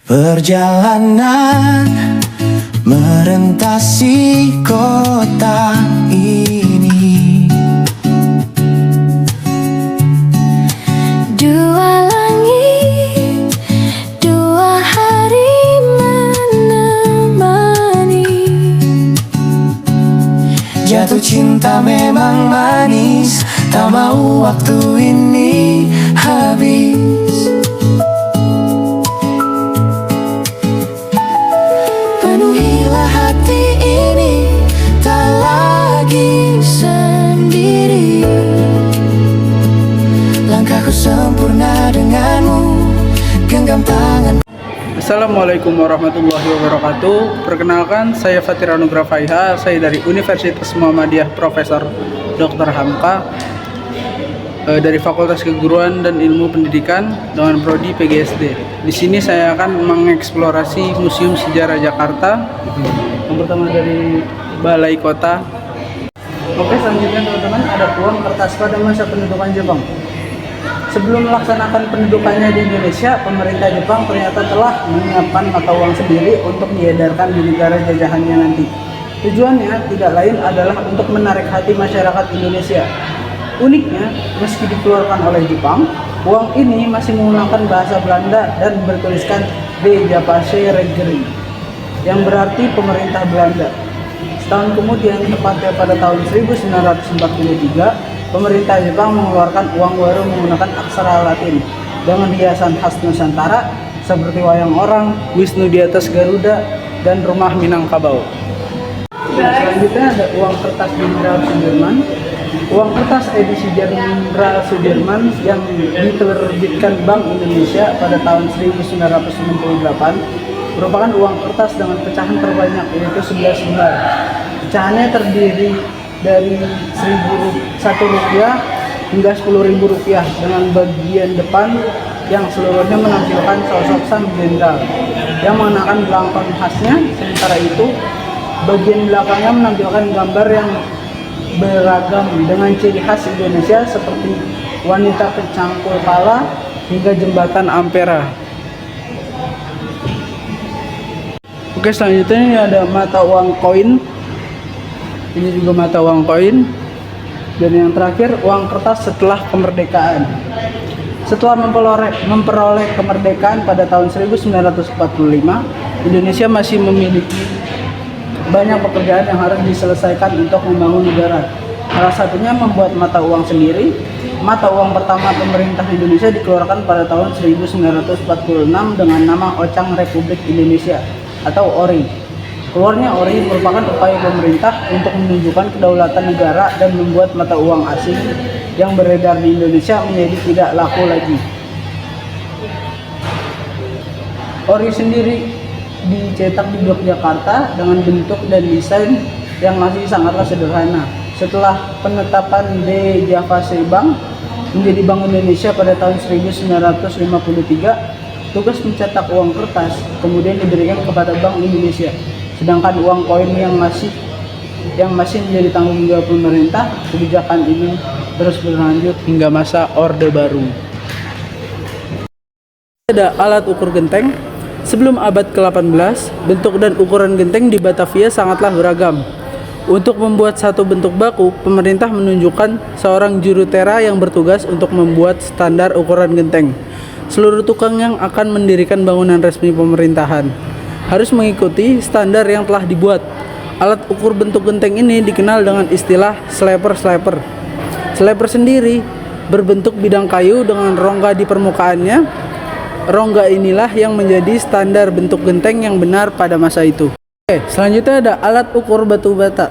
Perjalanan merentasi kota ini, dua langit, dua hari menemani. jatuh cinta memang manis, tak mau waktu ini habis. Penuhilah hati ini, tak lagi sendiri. Langkahku sempurna denganmu, genggam tangan. Assalamualaikum warahmatullahi wabarakatuh. Perkenalkan, saya Fatir Anugrah Faiha. Saya dari Universitas Muhammadiyah Profesor Dr. Hamka dari Fakultas Keguruan dan Ilmu Pendidikan dengan prodi PGSD. Di sini saya akan mengeksplorasi Museum Sejarah Jakarta. Yang pertama dari Balai Kota. Oke, selanjutnya teman-teman ada uang kertas pada masa pendudukan Jepang. Sebelum melaksanakan pendudukannya di Indonesia, pemerintah Jepang ternyata telah menyiapkan mata uang sendiri untuk diedarkan di negara jajahannya nanti. Tujuannya tidak lain adalah untuk menarik hati masyarakat Indonesia. Uniknya, meski dikeluarkan oleh Jepang, uang ini masih menggunakan bahasa Belanda dan bertuliskan De Japanse Regering, yang berarti pemerintah Belanda. Setahun kemudian, tepatnya pada tahun 1943, pemerintah Jepang mengeluarkan uang baru menggunakan aksara Latin dengan hiasan khas Nusantara seperti wayang orang, Wisnu di atas Garuda, dan rumah Minangkabau. Selanjutnya ada uang kertas Jenderal Sudirman. Uang kertas edisi Jenderal Sudirman yang diterbitkan Bank Indonesia pada tahun 1968 merupakan uang kertas dengan pecahan terbanyak, yaitu 11 lembar. Pecahannya terdiri dari 1 rupiah hingga 10.000 rupiah dengan bagian depan yang seluruhnya menampilkan sosok sang jenderal yang mengenakan belangkon khasnya. Sementara itu bagian belakangnya menampilkan gambar yang beragam dengan ciri khas Indonesia seperti wanita kecangkul pala hingga jembatan Ampera. Oke, selanjutnya ini ada mata uang koin. Ini juga mata uang koin. Dan yang terakhir uang kertas setelah kemerdekaan. Setelah memperoleh kemerdekaan pada tahun 1945, Indonesia masih memiliki banyak pekerjaan yang harus diselesaikan untuk membangun negara. Salah satunya membuat mata uang sendiri. Mata uang pertama pemerintah Indonesia dikeluarkan pada tahun 1946 dengan nama Ocang Republik Indonesia atau ORI. Keluarnya ORI merupakan upaya pemerintah untuk menunjukkan kedaulatan negara dan membuat mata uang asing yang beredar di Indonesia menjadi tidak laku lagi. ORI sendiri dicetak di Yogyakarta dengan bentuk dan desain yang masih sangatlah sederhana. Setelah penetapan De Japanse Bank menjadi Bank Indonesia pada tahun 1953, tugas mencetak uang kertas kemudian diberikan kepada Bank Indonesia. Sedangkan uang koin yang masih menjadi tanggung jawab pemerintah. Kebijakan ini terus berlanjut hingga masa Orde Baru. Ada alat ukur genteng. Sebelum abad ke-18, bentuk dan ukuran genteng di Batavia sangatlah beragam. Untuk membuat satu bentuk baku, pemerintah menunjukkan seorang juru tera yang bertugas untuk membuat standar ukuran genteng. Seluruh tukang yang akan mendirikan bangunan resmi pemerintahan harus mengikuti standar yang telah dibuat. Alat ukur bentuk genteng ini dikenal dengan istilah sleper. Sleper sendiri berbentuk bidang kayu dengan rongga di permukaannya. Rongga inilah yang menjadi standar bentuk genteng yang benar pada masa itu. Oke, selanjutnya ada alat ukur batu bata.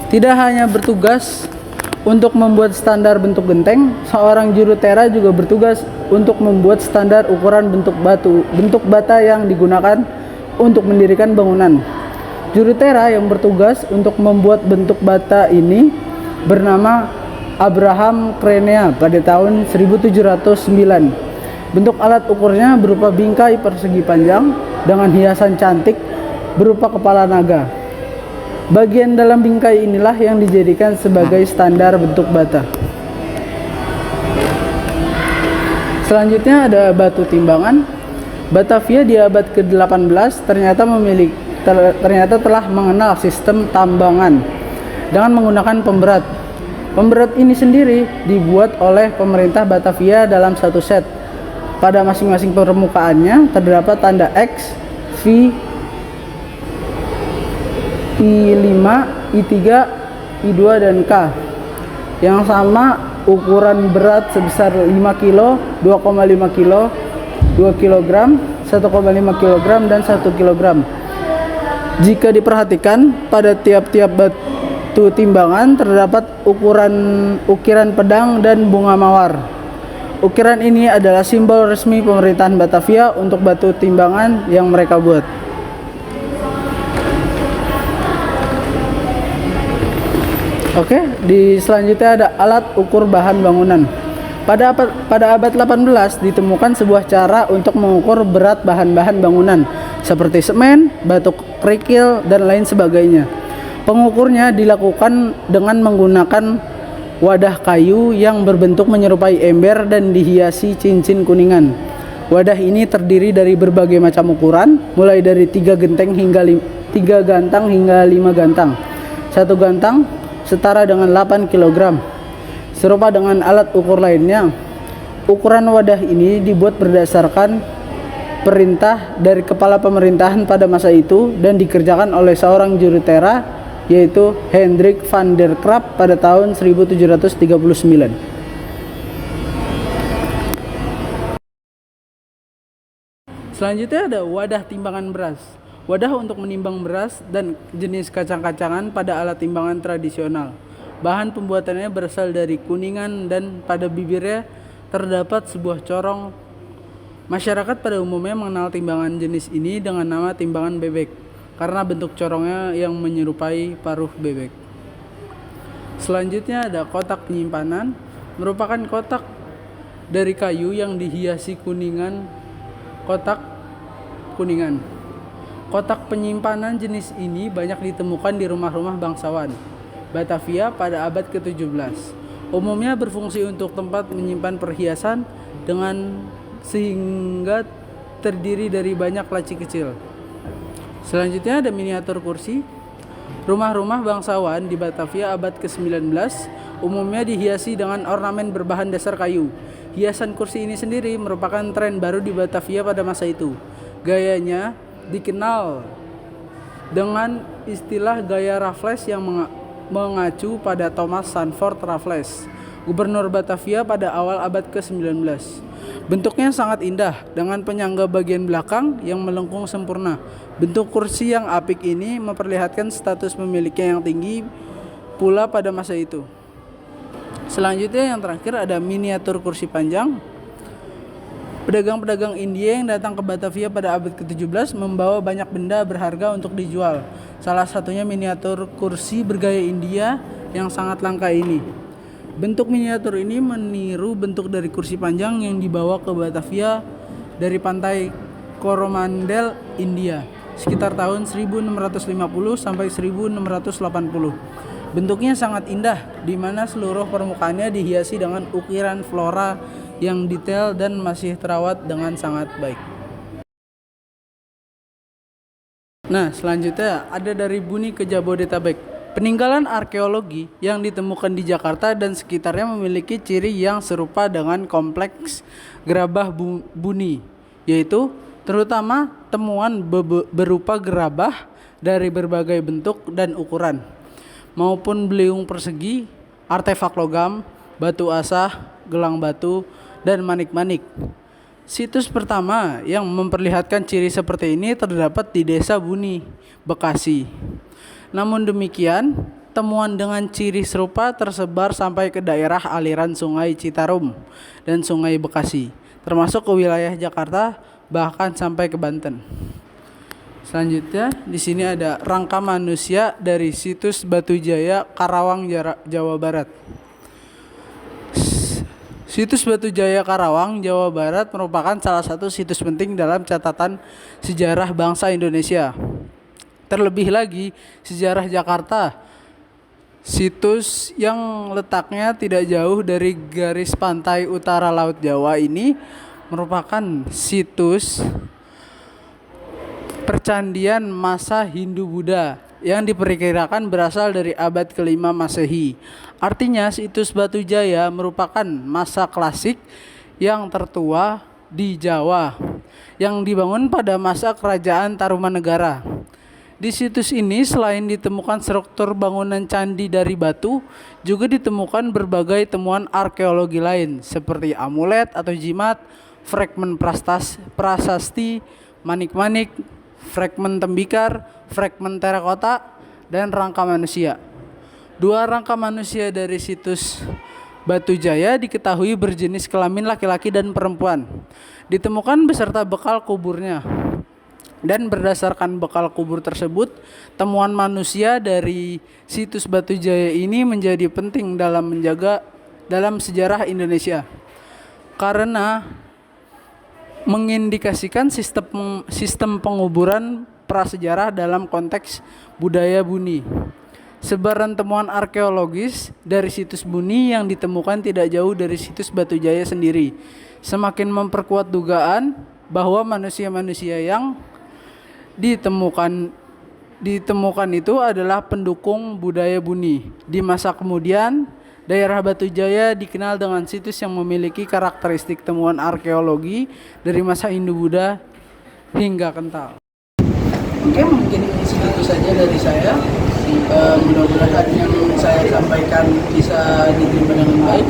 Tidak hanya bertugas untuk membuat standar bentuk genteng, seorang juru tera juga bertugas untuk membuat standar ukuran bentuk bata yang digunakan untuk mendirikan bangunan. Juru tera yang bertugas untuk membuat bentuk bata ini bernama Abraham Krenea pada tahun 1709. Bentuk alat ukurnya berupa bingkai persegi panjang dengan hiasan cantik berupa kepala naga. Bagian dalam bingkai inilah yang dijadikan sebagai standar bentuk bata. Selanjutnya ada batu timbangan. Batavia di abad ke-18 ternyata telah mengenal sistem tambangan dengan menggunakan pemberat. Pemberat ini sendiri dibuat oleh pemerintah Batavia dalam satu set. Pada masing-masing permukaannya terdapat tanda X, V, I5, I3, I2, dan K yang sama ukuran berat sebesar 5 kg, 2,5 kg, 2 kg, 1,5 kg, dan 1 kg. Jika diperhatikan, pada tiap-tiap batu timbangan terdapat ukiran pedang dan bunga mawar. Ukiran ini adalah simbol resmi pemerintahan Batavia untuk batu timbangan yang mereka buat. Oke, di selanjutnya ada alat ukur bahan bangunan. Pada abad 18 ditemukan sebuah cara untuk mengukur berat bahan-bahan bangunan seperti semen, batu kerikil, dan lain sebagainya. Pengukurnya dilakukan dengan menggunakan wadah kayu yang berbentuk menyerupai ember dan dihiasi cincin kuningan. Wadah ini terdiri dari berbagai macam ukuran, mulai dari 3 gantang hingga 5 gantang. Satu gantang setara dengan 8 kg. Serupa dengan alat ukur lainnya, ukuran wadah ini dibuat berdasarkan perintah dari kepala pemerintahan pada masa itu dan dikerjakan oleh seorang juru tera, yaitu Hendrik van der Krap pada tahun 1739. Selanjutnya ada wadah timbangan beras. Wadah untuk menimbang beras dan jenis kacang-kacangan pada alat timbangan tradisional. Bahan pembuatannya berasal dari kuningan dan pada bibirnya terdapat sebuah corong. Masyarakat pada umumnya mengenal timbangan jenis ini dengan nama timbangan bebek karena bentuk corongnya yang menyerupai paruh bebek. Selanjutnya ada kotak penyimpanan, merupakan kotak dari kayu yang dihiasi kuningan. Kotak penyimpanan jenis ini banyak ditemukan di rumah-rumah bangsawan Batavia pada abad ke-17. Umumnya berfungsi untuk tempat menyimpan perhiasan sehingga terdiri dari banyak laci kecil. Selanjutnya ada miniatur kursi. Rumah-rumah bangsawan di Batavia abad ke-19 umumnya dihiasi dengan ornamen berbahan dasar kayu. Hiasan kursi ini sendiri merupakan tren baru di Batavia pada masa itu. Gayanya dikenal dengan istilah gaya Raffles yang mengacu pada Thomas Sanford Raffles, gubernur Batavia pada awal abad ke-19. Bentuknya sangat indah dengan penyangga bagian belakang yang melengkung sempurna. Bentuk kursi yang apik ini memperlihatkan status pemiliknya yang tinggi pula pada masa itu. Selanjutnya yang terakhir ada miniatur kursi panjang. Pedagang-pedagang India yang datang ke Batavia pada abad ke-17 membawa banyak benda berharga untuk dijual. Salah satunya miniatur kursi bergaya India yang sangat langka ini. Bentuk miniatur ini meniru bentuk dari kursi panjang yang dibawa ke Batavia dari pantai Coromandel, India, sekitar tahun 1650 sampai 1680. Bentuknya sangat indah, di mana seluruh permukaannya dihiasi dengan ukiran flora yang detail dan masih terawat dengan sangat baik. Nah, selanjutnya ada dari Buni ke Jabodetabek. Peninggalan arkeologi yang ditemukan di Jakarta dan sekitarnya memiliki ciri yang serupa dengan kompleks gerabah Buni, yaitu terutama temuan berupa gerabah dari berbagai bentuk dan ukuran, maupun beliung persegi, artefak logam, batu asah, gelang batu, dan manik-manik. Situs pertama yang memperlihatkan ciri seperti ini terdapat di Desa Buni, Bekasi. Namun demikian, temuan dengan ciri serupa tersebar sampai ke daerah aliran Sungai Citarum dan Sungai Bekasi, termasuk ke wilayah Jakarta, bahkan sampai ke Banten. Selanjutnya, di sini ada rangka manusia dari situs Batu Jaya, Karawang, Jawa Barat. Situs Batu Jaya Karawang, Jawa Barat merupakan salah satu situs penting dalam catatan sejarah bangsa Indonesia. Terlebih lagi, sejarah Jakarta. Situs yang letaknya tidak jauh dari garis pantai utara Laut Jawa ini merupakan situs percandian masa Hindu-Buddha yang diperkirakan berasal dari abad ke-5 Masehi. Artinya situs Batu Jaya merupakan masa klasik yang tertua di Jawa yang dibangun pada masa kerajaan Tarumanegara. Di situs ini selain ditemukan struktur bangunan candi dari batu, juga ditemukan berbagai temuan arkeologi lain seperti amulet atau jimat, fragmen prasasti, manik-manik, fragmen tembikar, fragmen terakota, dan rangka manusia. 2 rangka manusia dari situs Batu Jaya diketahui berjenis kelamin laki-laki dan perempuan. Ditemukan beserta bekal kuburnya. Dan berdasarkan bekal kubur tersebut, temuan manusia dari situs Batu Jaya ini menjadi penting dalam sejarah Indonesia. Karena mengindikasikan sistem penguburan prasejarah dalam konteks budaya Buni. Sebaran temuan arkeologis dari situs Buni yang ditemukan tidak jauh dari situs Batu Jaya sendiri semakin memperkuat dugaan bahwa manusia-manusia yang ditemukan itu adalah pendukung budaya Buni. Di masa kemudian, daerah Batu Jaya dikenal dengan situs yang memiliki karakteristik temuan arkeologi dari masa Hindu-Buddha hingga kental. Oke, mungkin segitu saja dari saya. Mudah-mudahan yang saya sampaikan bisa diterima dengan baik.